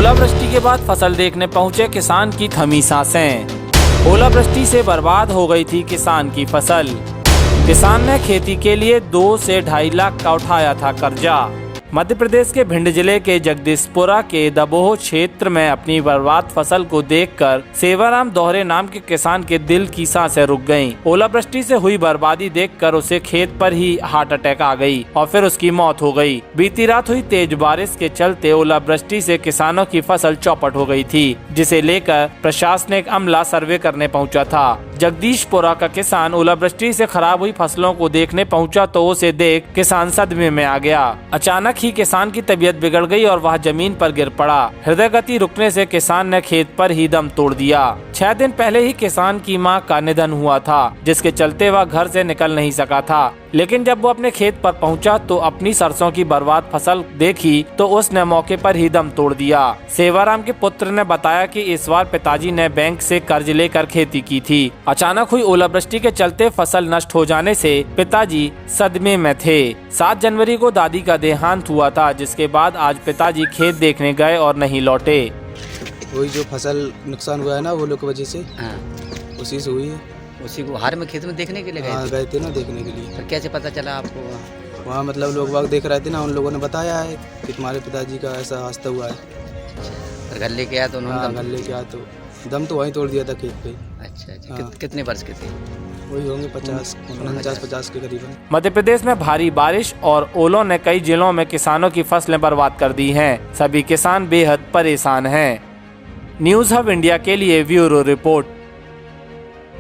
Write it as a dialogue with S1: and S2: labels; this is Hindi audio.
S1: ओलावृष्टि के बाद फसल देखने पहुंचे किसान की थमी सांसें। ओलावृष्टि से बर्बाद हो गई थी किसान की फसल। किसान ने खेती के लिए 2 से 2.5 लाख का उठाया था कर्जा। मध्य प्रदेश के भिंड जिले के जगदीशपुरा के दबोह क्षेत्र में अपनी बर्बाद फसल को देखकर सेवाराम दोहरे नाम के किसान के दिल की सांसें रुक गईं। ओलावृष्टि से हुई बर्बादी देखकर उसे खेत पर ही हार्ट अटैक आ गई और फिर उसकी मौत हो गई। बीती रात हुई तेज बारिश के चलते ओलावृष्टि से किसानों की फसल चौपट हो गई थी, जिसे लेकर प्रशासनिक अमला सर्वे करने पहुंचा था। जगदीशपुरा का किसान ओलावृष्टि से खराब हुई फसलों को देखने पहुंचा तो उसे देख किसान सदमे में आ गया। अचानक ही किसान की तबीयत बिगड़ गई और वह जमीन पर गिर पड़ा। हृदय गति रुकने से किसान ने खेत पर ही दम तोड़ दिया। 6 दिन पहले ही किसान की मां का निधन हुआ था, जिसके चलते वह घर से निकल नहीं सका था। लेकिन जब वो अपने खेत पर पहुंचा तो अपनी सरसों की बर्बाद फसल देखी तो उसने मौके पर ही दम तोड़ दिया। सेवाराम के पुत्र ने बताया कि इस बार पिताजी ने बैंक से कर्ज लेकर खेती की थी। अचानक हुई ओलावृष्टि के चलते फसल नष्ट हो जाने से पिताजी सदमे में थे। 7 जनवरी को दादी का देहांत हुआ था, जिसके बाद आज पिताजी खेत देखने गए और नहीं लौटे।
S2: वही जो फसल नुकसान हुआ है ना, वो लोग की वजह से उसी से हुई है।
S3: उसी को हार में खेत में देखने के लिए
S2: हाँ, गए थे ना देखने के लिए।
S3: फिर कैसे पता चला आपको?
S2: वहाँ मतलब लोग बाग देख रहे थे ना, उन लोगों ने बताया है कि तुम्हारे पिताजी का ऐसा हादसा हुआ है।
S3: फिर घर लेके आया तो उन्होंने
S2: घर लेके आया तो दम तो वहीं तोड़ दिया था खेत पे।
S3: अच्छा।
S2: हाँ।
S3: कितने वर्ष के थे?
S2: वही होंगे 50 के करीबन।
S1: मध्य प्रदेश में भारी बारिश और ओलों ने कई जिलों में किसानों की फसलें बर्बाद कर दी हैं। सभी किसान बेहद परेशान हैं। न्यूज़ हब इंडिया के लिए ब्यूरो रिपोर्ट।